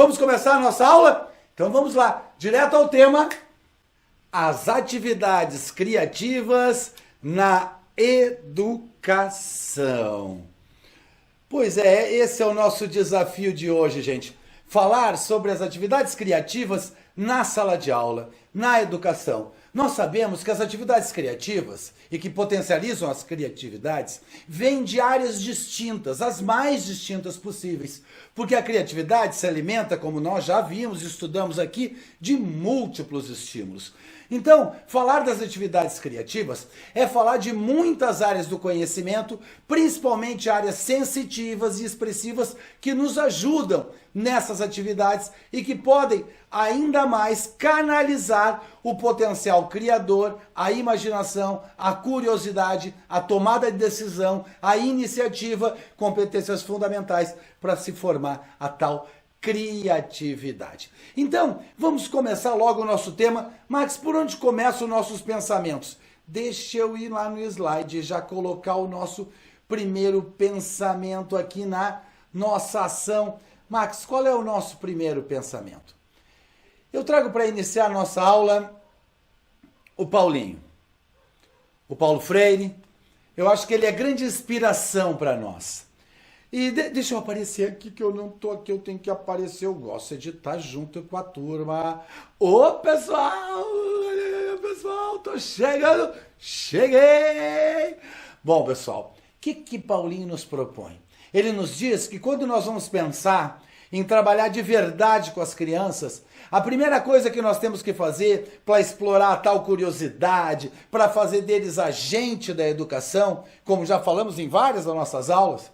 Vamos começar a nossa aula? Então vamos lá, direto ao tema, as atividades criativas na educação. Pois é, esse é o nosso desafio de hoje, gente. Falar sobre as atividades criativas na sala de aula, na educação. Nós sabemos que as atividades criativas e que potencializam as criatividades vêm de áreas distintas, as mais distintas possíveis, porque a criatividade se alimenta, como nós já vimos e estudamos aqui, de múltiplos estímulos. Então, falar das atividades criativas é falar de muitas áreas do conhecimento, principalmente áreas sensitivas e expressivas que nos ajudam nessas atividades e que podem ainda mais canalizar o potencial criador, a imaginação, a curiosidade, a tomada de decisão, a iniciativa, competências fundamentais para se formar a tal criatividade. Então, vamos começar logo o nosso tema. Max, por onde começam os nossos pensamentos? Deixa eu ir lá no slide e já colocar o nosso primeiro pensamento aqui na nossa ação. Max, qual é o nosso primeiro pensamento? Eu trago para iniciar a nossa aula o Paulinho, o Paulo Freire. Eu acho que ele é grande inspiração para nós. E deixa eu aparecer aqui, que eu não tô aqui, eu tenho que aparecer, eu gosto de estar junto com a turma. Ô, pessoal, tô chegando, cheguei! Bom, pessoal, o que Paulinho nos propõe? Ele nos diz que quando nós vamos pensar em trabalhar de verdade com as crianças, a primeira coisa que nós temos que fazer para explorar a tal curiosidade, para fazer deles agente da educação, como já falamos em várias das nossas aulas,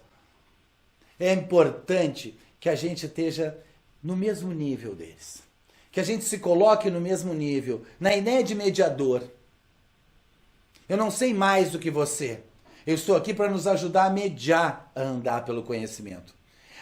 é importante que a gente esteja no mesmo nível deles. Que a gente se coloque no mesmo nível, na ideia de mediador. Eu não sei mais do que você. Eu estou aqui para nos ajudar a mediar, a andar pelo conhecimento.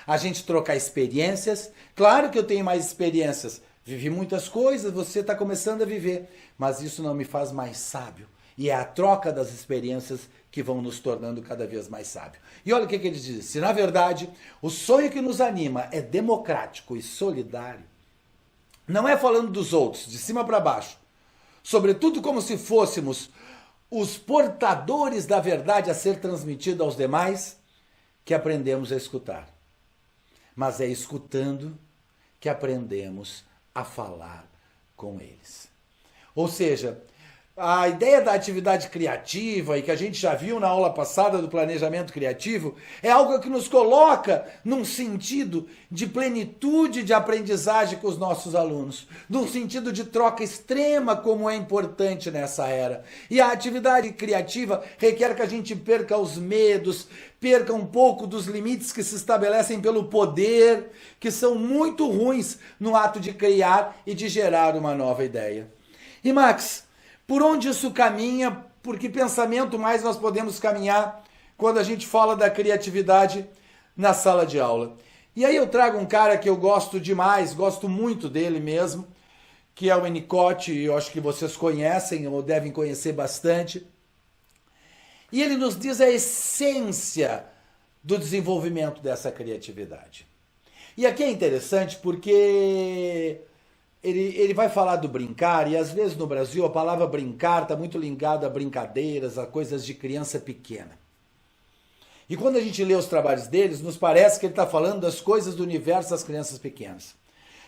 A gente trocar experiências. Claro que eu tenho mais experiências. Vivi muitas coisas, você está começando a viver. Mas isso não me faz mais sábio. E é a troca das experiências que vão nos tornando cada vez mais sábio. E olha o que ele diz. Se na verdade o sonho que nos anima é democrático e solidário, não é falando dos outros, de cima para baixo, sobretudo como se fôssemos os portadores da verdade a ser transmitida aos demais, que aprendemos a escutar. Mas é escutando que aprendemos a falar com eles. Ou seja, a ideia da atividade criativa, e que a gente já viu na aula passada do planejamento criativo, é algo que nos coloca num sentido de plenitude de aprendizagem com os nossos alunos, num sentido de troca extrema, como é importante nessa era. E a atividade criativa requer que a gente perca os medos, perca um pouco dos limites que se estabelecem pelo poder, que são muito ruins no ato de criar e de gerar uma nova ideia. E Max, por onde isso caminha? Por que pensamento mais nós podemos caminhar quando a gente fala da criatividade na sala de aula? E aí eu trago um cara que eu gosto demais, gosto muito dele mesmo, que é o Winnicott, e eu acho que vocês conhecem ou devem conhecer bastante. E ele nos diz a essência do desenvolvimento dessa criatividade. E aqui é interessante porque ele vai falar do brincar, e às vezes no Brasil a palavra brincar está muito ligada a brincadeiras, a coisas de criança pequena. E quando a gente lê os trabalhos deles, nos parece que ele está falando das coisas do universo das crianças pequenas.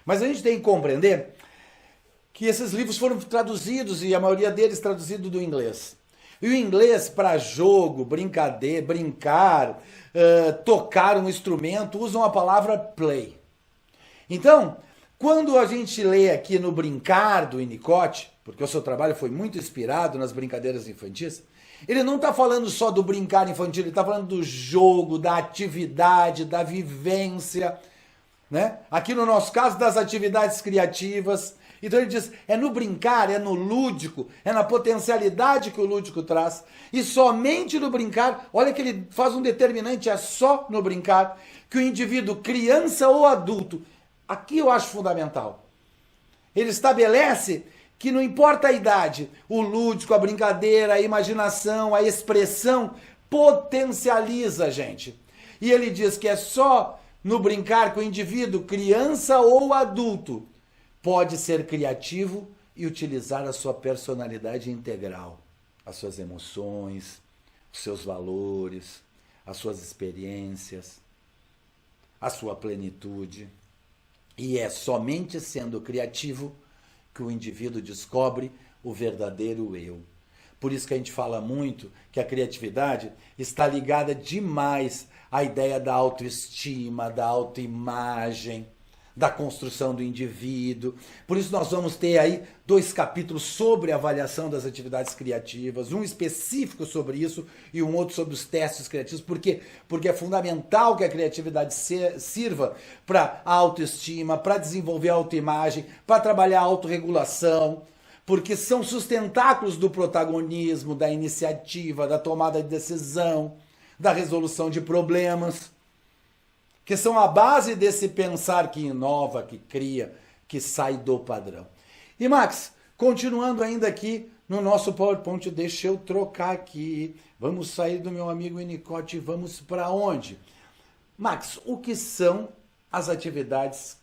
Mas a gente tem que compreender que esses livros foram traduzidos, e a maioria deles traduzido do inglês. E o inglês, para jogo, brincadeira, brincar, tocar um instrumento, usam a palavra play. Então, quando a gente lê aqui no Brincar do Winnicott, porque o seu trabalho foi muito inspirado nas brincadeiras infantis, ele não está falando só do brincar infantil, ele está falando do jogo, da atividade, da vivência, né? Aqui no nosso caso, das atividades criativas. Então ele diz, é no brincar, é no lúdico, é na potencialidade que o lúdico traz. E somente no brincar, olha que ele faz um determinante, é só no brincar, que o indivíduo, criança ou adulto, aqui eu acho fundamental. Ele estabelece que não importa a idade, o lúdico, a brincadeira, a imaginação, a expressão potencializa a gente. E ele diz que é só no brincar com o indivíduo, criança ou adulto, pode ser criativo e utilizar a sua personalidade integral, as suas emoções, os seus valores, as suas experiências, a sua plenitude. E é somente sendo criativo que o indivíduo descobre o verdadeiro eu. Por isso que a gente fala muito que a criatividade está ligada demais à ideia da autoestima, da autoimagem, da construção do indivíduo. Por isso nós vamos ter aí 2 capítulos sobre a avaliação das atividades criativas, um específico sobre isso e um outro sobre os testes criativos. Por quê? Porque é fundamental que a criatividade sirva para a autoestima, para desenvolver a autoimagem, para trabalhar a autorregulação, porque são sustentáculos do protagonismo, da iniciativa, da tomada de decisão, da resolução de problemas, que são a base desse pensar que inova, que cria, que sai do padrão. E Max, continuando ainda aqui no nosso PowerPoint, deixa eu trocar aqui. Vamos sair do meu amigo Winnicott e vamos para onde? Max, o que são as atividades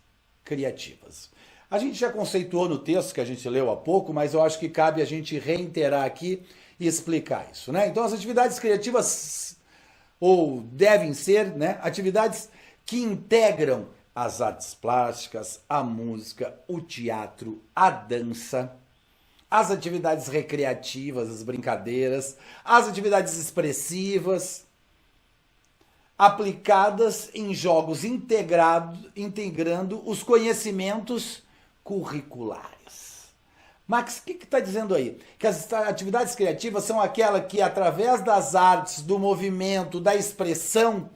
criativas? A gente já conceituou no texto que a gente leu há pouco, mas eu acho que cabe a gente reiterar aqui e explicar isso, né? Então, as atividades criativas, ou devem ser, né, atividades que integram as artes plásticas, a música, o teatro, a dança, as atividades recreativas, as brincadeiras, as atividades expressivas, aplicadas em jogos integrando os conhecimentos curriculares. Max, o que está dizendo aí? Que as atividades criativas são aquelas que, através das artes, do movimento, da expressão,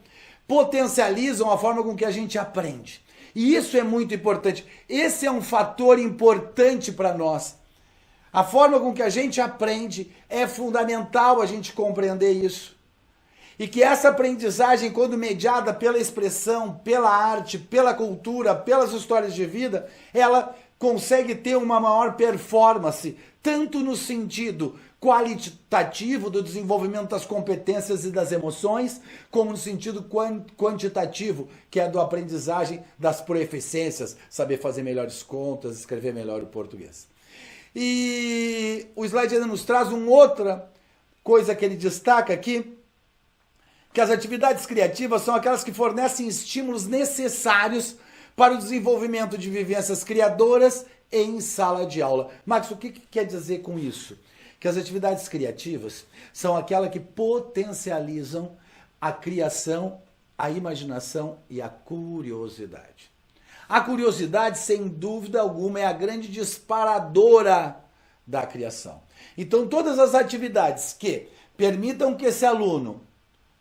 potencializam a forma com que a gente aprende. E isso é muito importante. Esse é um fator importante para nós. A forma com que a gente aprende é fundamental a gente compreender isso. E que essa aprendizagem, quando mediada pela expressão, pela arte, pela cultura, pelas histórias de vida, ela consegue ter uma maior performance, tanto no sentido qualitativo do desenvolvimento das competências e das emoções, como no sentido quantitativo, que é do aprendizagem das proeficiências, saber fazer melhores contas, escrever melhor o português. E o slide ainda nos traz uma outra coisa que ele destaca aqui, que as atividades criativas são aquelas que fornecem estímulos necessários para o desenvolvimento de vivências criadoras em sala de aula. Max, o que quer dizer com isso? Que as atividades criativas são aquelas que potencializam a criação, a imaginação e a curiosidade. A curiosidade, sem dúvida alguma, é a grande disparadora da criação. Então, todas as atividades que permitam que esse aluno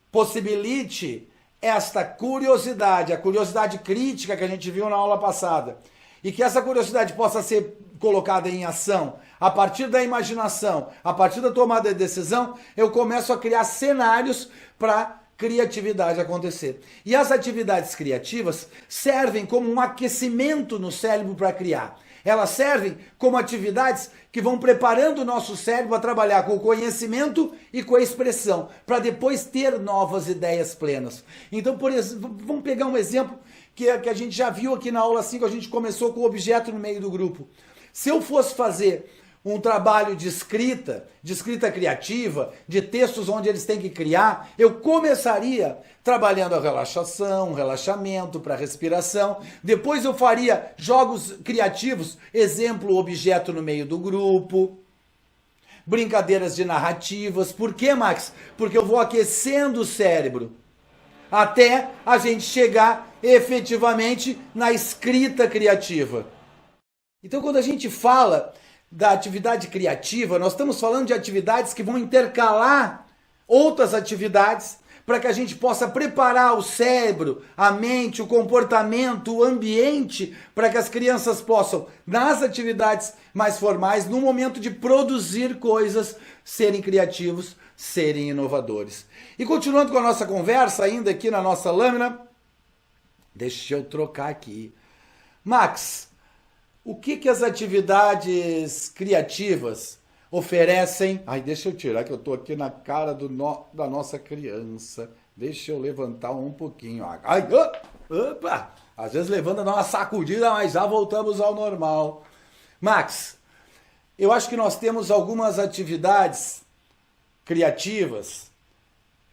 possibilite esta curiosidade, a curiosidade crítica que a gente viu na aula passada, e que essa curiosidade possa ser colocada em ação a partir da imaginação, a partir da tomada de decisão, eu começo a criar cenários para criatividade acontecer. E as atividades criativas servem como um aquecimento no cérebro para criar. Elas servem como atividades que vão preparando o nosso cérebro a trabalhar com o conhecimento e com a expressão, para depois ter novas ideias plenas. Então, por exemplo, vamos pegar um exemplo que a gente já viu aqui na aula 5, a gente começou com o objeto no meio do grupo. Se eu fosse fazer um trabalho de escrita criativa, de textos onde eles têm que criar, eu começaria trabalhando a relaxação, relaxamento para respiração, depois eu faria jogos criativos, exemplo, objeto no meio do grupo, brincadeiras de narrativas. Por quê, Max? Porque eu vou aquecendo o cérebro até a gente chegar efetivamente na escrita criativa. Então, quando a gente fala da atividade criativa, nós estamos falando de atividades que vão intercalar outras atividades para que a gente possa preparar o cérebro, a mente, o comportamento, o ambiente, para que as crianças possam, nas atividades mais formais, no momento de produzir coisas, serem criativos, serem inovadores. E continuando com a nossa conversa, ainda aqui na nossa lâmina, deixa eu trocar aqui. Max, o que as atividades criativas oferecem? Ai, deixa eu tirar que eu estou aqui na cara da nossa criança. Deixa eu levantar um pouquinho. Ai, opa! Às vezes levanta, dá uma sacudida, mas já voltamos ao normal. Max, eu acho que nós temos algumas atividades criativas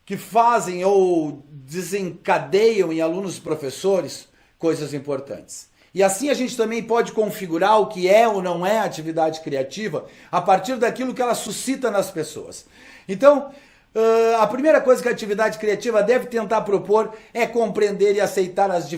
que fazem ou desencadeiam em alunos e professores coisas importantes. E assim a gente também pode configurar o que é ou não é atividade criativa a partir daquilo que ela suscita nas pessoas. Então, a primeira coisa que a atividade criativa deve tentar propor é compreender e aceitar os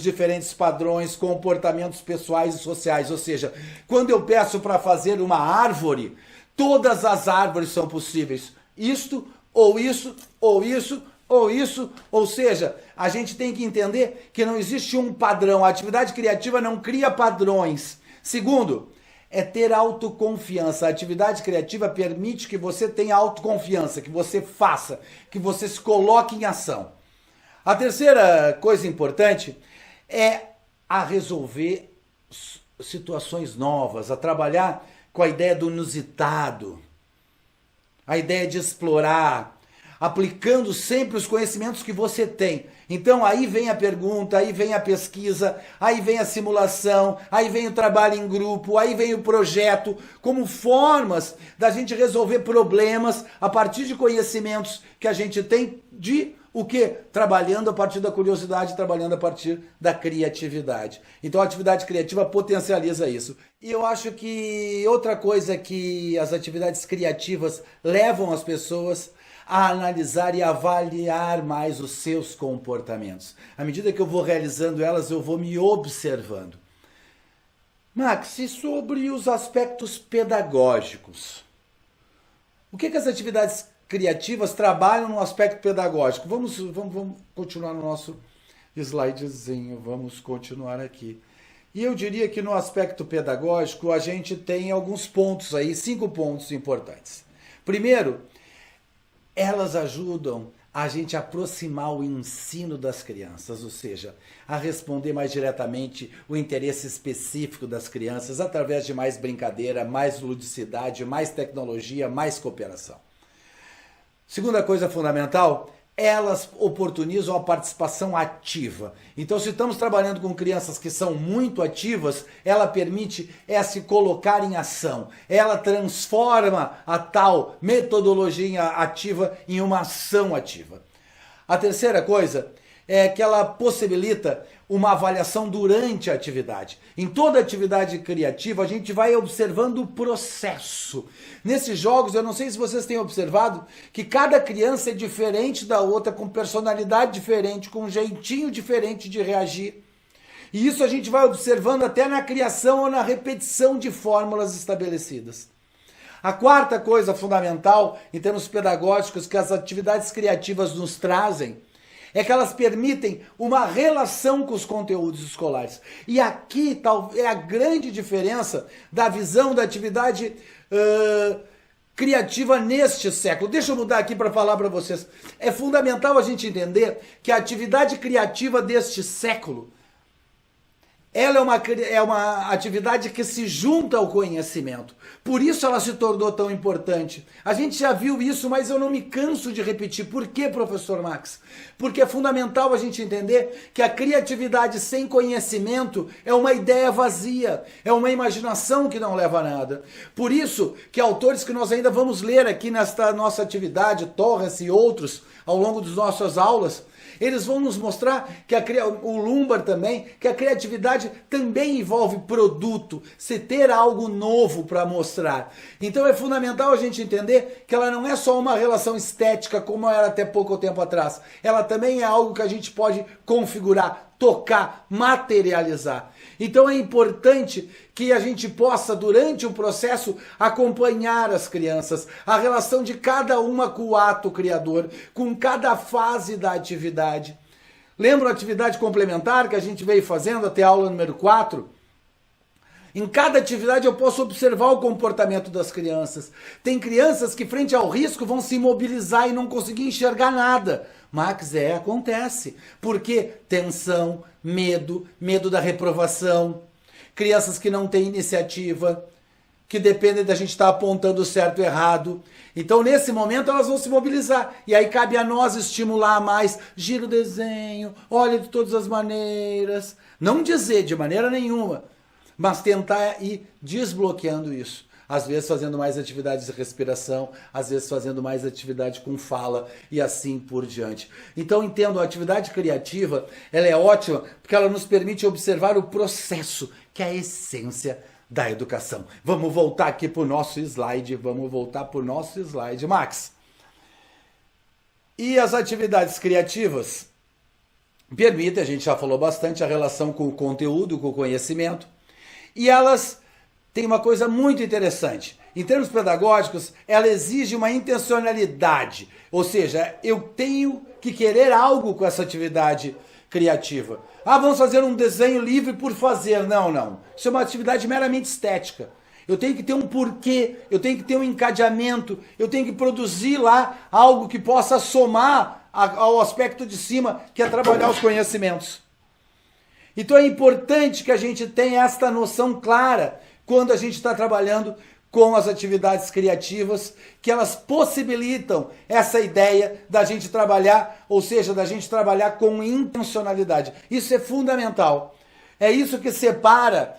diferentes padrões, comportamentos pessoais e sociais. Ou seja, quando eu peço para fazer uma árvore, todas as árvores são possíveis. Isto, ou isso, ou isso, ou isso. Ou seja, a gente tem que entender que não existe um padrão. A atividade criativa não cria padrões. Segundo, é ter autoconfiança. A atividade criativa permite que você tenha autoconfiança, que você faça, que você se coloque em ação. A terceira coisa importante é a resolver situações novas, a trabalhar com a ideia do inusitado, a ideia de explorar, aplicando sempre os conhecimentos que você tem. Então aí vem a pergunta, aí vem a pesquisa, aí vem a simulação, aí vem o trabalho em grupo, aí vem o projeto, como formas da gente resolver problemas a partir de conhecimentos que a gente tem de o quê? Trabalhando a partir da curiosidade, trabalhando a partir da criatividade. Então a atividade criativa potencializa isso. E eu acho que outra coisa que as atividades criativas levam as pessoas a analisar e avaliar mais os seus comportamentos. À medida que eu vou realizando elas, eu vou me observando. Max, e sobre os aspectos pedagógicos? O que as atividades criativas trabalham no aspecto pedagógico? Vamos continuar no nosso slidezinho, vamos continuar aqui. E eu diria que no aspecto pedagógico a gente tem alguns pontos aí, 5 pontos importantes. Primeiro, elas ajudam a gente a aproximar o ensino das crianças, ou seja, a responder mais diretamente o interesse específico das crianças através de mais brincadeira, mais ludicidade, mais tecnologia, mais cooperação. Segunda coisa fundamental, elas oportunizam a participação ativa. Então, se estamos trabalhando com crianças que são muito ativas, ela permite se colocar em ação. Ela transforma a tal metodologia ativa em uma ação ativa. A terceira coisa é que ela possibilita uma avaliação durante a atividade. Em toda atividade criativa, a gente vai observando o processo. Nesses jogos, eu não sei se vocês têm observado que cada criança é diferente da outra, com personalidade diferente, com um jeitinho diferente de reagir. E isso a gente vai observando até na criação ou na repetição de fórmulas estabelecidas. A quarta coisa fundamental, em termos pedagógicos, que as atividades criativas nos trazem, é que elas permitem uma relação com os conteúdos escolares. E aqui é a grande diferença da visão da atividade criativa neste século. Deixa eu mudar aqui para falar para vocês. É fundamental a gente entender que a atividade criativa deste século, ela é uma atividade que se junta ao conhecimento. Por isso ela se tornou tão importante. A gente já viu isso, mas eu não me canso de repetir. Por quê, professor Max? Porque é fundamental a gente entender que a criatividade sem conhecimento é uma ideia vazia, é uma imaginação que não leva a nada. Por isso que autores que nós ainda vamos ler aqui nesta nossa atividade, Torres e outros, ao longo das nossas aulas, eles vão nos mostrar, o Lumbar também, que a criatividade também envolve produto, se ter algo novo para mostrar. Então é fundamental a gente entender que ela não é só uma relação estética, como era até pouco tempo atrás. Ela também é algo que a gente pode configurar, tocar, materializar. Então é importante que a gente possa, durante o processo, acompanhar as crianças, a relação de cada uma com o ato criador, com cada fase da atividade. Lembra a atividade complementar que a gente veio fazendo até a aula número 4? Em cada atividade eu posso observar o comportamento das crianças. Tem crianças que, frente ao risco, vão se imobilizar e não conseguir enxergar nada. Max, acontece. Porque tensão, medo da reprovação, crianças que não têm iniciativa. que dependem da gente estar apontando certo e errado. Então, nesse momento, elas vão se mobilizar. E aí cabe a nós estimular mais. Gira o desenho, olha de todas as maneiras. Não dizer de maneira nenhuma, mas tentar ir desbloqueando isso. Às vezes fazendo mais atividades de respiração, às vezes fazendo mais atividade com fala e assim por diante. Então entendo, a atividade criativa, ela é ótima porque ela nos permite observar o processo, que é a essência da educação. Vamos voltar aqui para o nosso slide, Max. E as atividades criativas permitem, a gente já falou bastante, a relação com o conteúdo, com o conhecimento, e elas tem uma coisa muito interessante. Em termos pedagógicos, ela exige uma intencionalidade. Ou seja, eu tenho que querer algo com essa atividade criativa. Vamos fazer um desenho livre por fazer. Não. Isso é uma atividade meramente estética. Eu tenho que ter um porquê, eu tenho que ter um encadeamento, eu tenho que produzir lá algo que possa somar ao aspecto de cima, que é trabalhar os conhecimentos. Então é importante que a gente tenha esta noção clara quando a gente está trabalhando com as atividades criativas, que elas possibilitam essa ideia da gente trabalhar, ou seja, da gente trabalhar com intencionalidade. Isso é fundamental. É isso que separa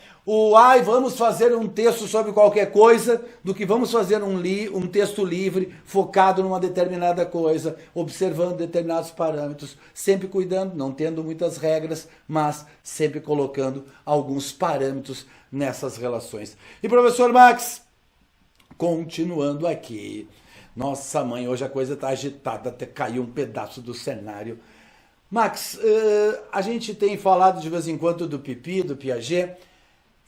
vamos fazer um texto sobre qualquer coisa, do que vamos fazer um texto livre, focado numa determinada coisa, observando determinados parâmetros, sempre cuidando, não tendo muitas regras, mas sempre colocando alguns parâmetros nessas relações. E professor Max, continuando aqui, nossa mãe, hoje a coisa está agitada, até caiu um pedaço do cenário. Max, a gente tem falado de vez em quando do Pipi, do Piaget,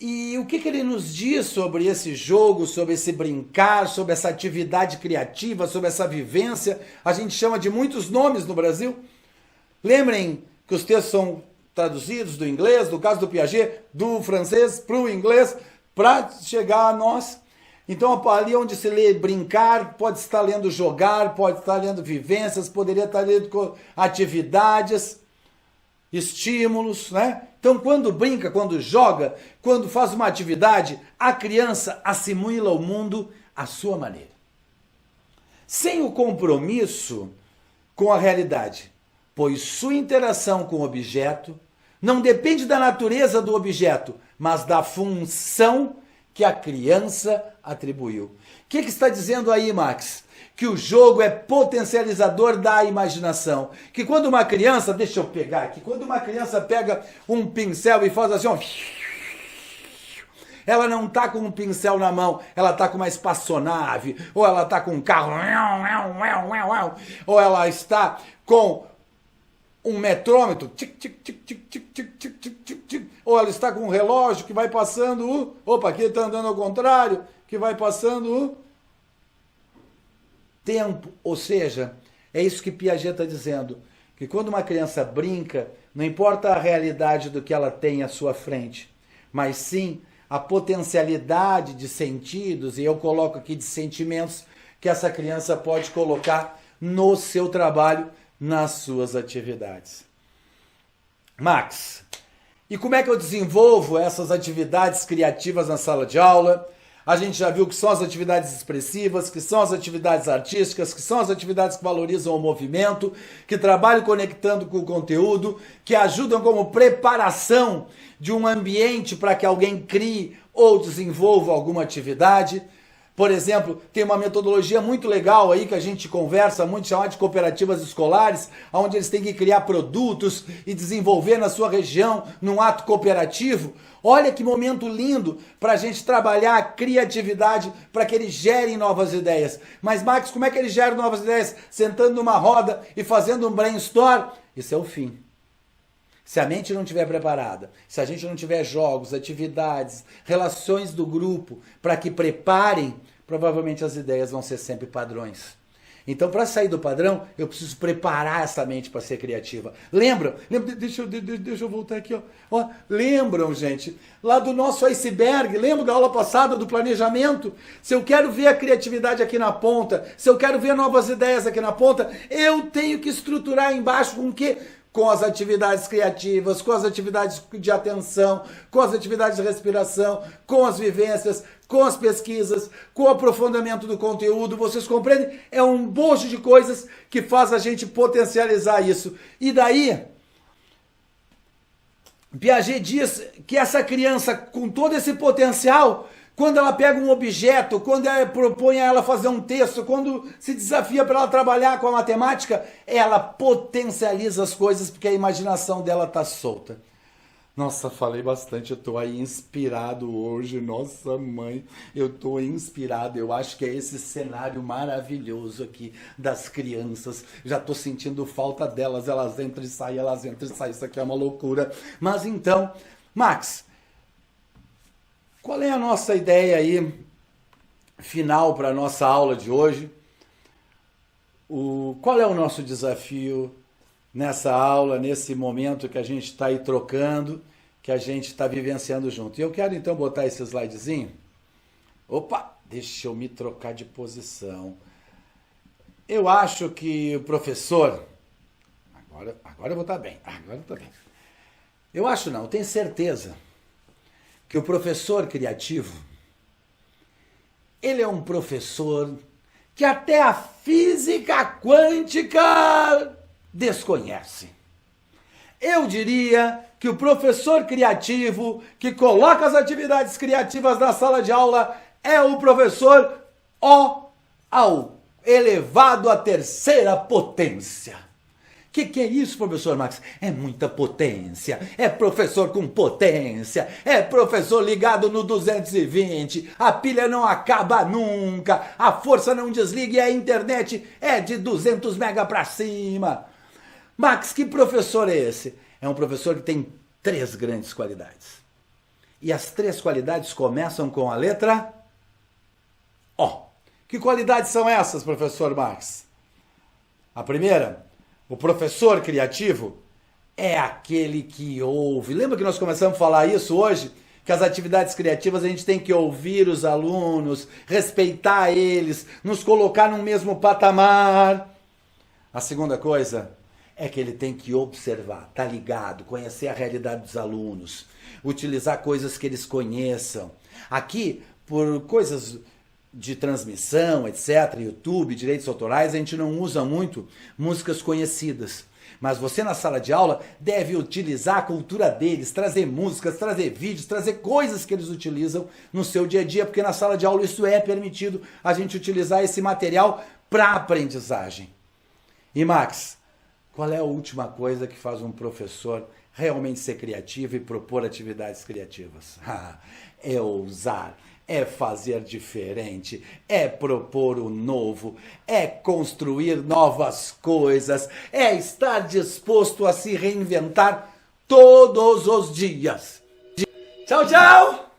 e o que ele nos diz sobre esse jogo, sobre esse brincar, sobre essa atividade criativa, sobre essa vivência? A gente chama de muitos nomes no Brasil. Lembrem que os textos são traduzidos do inglês, no caso do Piaget, do francês para o inglês, para chegar a nós. Então, ali onde se lê brincar, pode estar lendo jogar, pode estar lendo vivências, poderia estar lendo atividades, estímulos, né? Então, quando brinca, quando joga, quando faz uma atividade, a criança assimila o mundo à sua maneira. Sem o compromisso com a realidade, pois sua interação com o objeto não depende da natureza do objeto, mas da função que a criança atribuiu. O que está dizendo aí, Max? Que o jogo é potencializador da imaginação. Que quando uma criança, deixa eu pegar aqui, quando uma criança pega um pincel e faz assim, ó, ela não está com um pincel na mão, ela está com uma espaçonave, ou ela está com um carro, ou ela está com um metrômetro, tic, tic, tic, tic, tic, tic, tic, tic, tic, tic, ou ela está com um relógio que vai passando aqui está andando ao contrário, que vai passando tempo. Ou seja, é isso que Piaget está dizendo, que quando uma criança brinca, não importa a realidade do que ela tem à sua frente, mas sim a potencialidade de sentidos, e eu coloco aqui de sentimentos, que essa criança pode colocar no seu trabalho, nas suas atividades. Max, e como é que eu desenvolvo essas atividades criativas na sala de aula? A gente já viu que são as atividades expressivas, que são as atividades artísticas, que são as atividades que valorizam o movimento, que trabalham conectando com o conteúdo, que ajudam como preparação de um ambiente para que alguém crie ou desenvolva alguma atividade. Por exemplo, tem uma metodologia muito legal aí que a gente conversa muito, chamada de cooperativas escolares, onde eles têm que criar produtos e desenvolver na sua região, num ato cooperativo. Olha que momento lindo para a gente trabalhar a criatividade para que eles gerem novas ideias. Mas, Max, como é que eles geram novas ideias? Sentando numa roda e fazendo um brainstorm? Isso é o fim. Se a mente não estiver preparada, se a gente não tiver jogos, atividades, relações do grupo para que preparem, provavelmente as ideias vão ser sempre padrões. Então, para sair do padrão, eu preciso preparar essa mente para ser criativa. Lembram? Deixa eu voltar aqui. Ó. Lembram, gente, lá do nosso iceberg, lembra da aula passada do planejamento? Se eu quero ver a criatividade aqui na ponta, se eu quero ver novas ideias aqui na ponta, eu tenho que estruturar embaixo com o quê? com as atividades criativas, com as atividades de atenção, com as atividades de respiração, com as vivências, com as pesquisas, com o aprofundamento do conteúdo. Vocês compreendem? É um bojo de coisas que faz a gente potencializar isso. E daí, Piaget diz que essa criança, com todo esse potencial, quando ela pega um objeto, quando ela propõe a ela fazer um texto, quando se desafia para ela trabalhar com a matemática, ela potencializa as coisas porque a imaginação dela está solta. Nossa, falei bastante, eu estou aí inspirado hoje, nossa mãe, eu estou inspirado, eu acho que é esse cenário maravilhoso aqui das crianças, já estou sentindo falta delas, elas entram e saem, isso aqui é uma loucura. Mas então, Max, qual é a nossa ideia aí, final para a nossa aula de hoje? Qual é o nosso desafio nessa aula, nesse momento que a gente está aí trocando, que a gente está vivenciando junto? E eu quero então botar esse slidezinho. Opa, deixa eu me trocar de posição. Eu acho que o professor... Agora eu vou estar bem, Eu acho não, eu tenho certeza que o professor criativo, ele é um professor que até a física quântica desconhece. Eu diria que o professor criativo que coloca as atividades criativas na sala de aula é o professor O ao elevado à terceira potência. Que é isso, professor Max? É muita potência, é professor com potência, é professor ligado no 220, a pilha não acaba nunca, a força não desliga e a internet é de 200 mega para cima. Max, que professor é esse? É um professor que tem 3 grandes qualidades. E as 3 qualidades começam com a letra O. Que qualidades são essas, professor Max? A primeira, o professor criativo é aquele que ouve. Lembra que nós começamos a falar isso hoje? Que as atividades criativas a gente tem que ouvir os alunos, respeitar eles, nos colocar no mesmo patamar. A segunda coisa é que ele tem que observar, tá ligado, conhecer a realidade dos alunos, utilizar coisas que eles conheçam. Aqui, por coisas de transmissão, etc., YouTube, direitos autorais, a gente não usa muito músicas conhecidas. Mas você na sala de aula deve utilizar a cultura deles, trazer músicas, trazer vídeos, trazer coisas que eles utilizam no seu dia a dia, porque na sala de aula isso é permitido, a gente utilizar esse material para aprendizagem. E Max, qual é a última coisa que faz um professor realmente ser criativo e propor atividades criativas? É ousar, é fazer diferente, é propor o novo, é construir novas coisas, é estar disposto a se reinventar todos os dias. Tchau, tchau!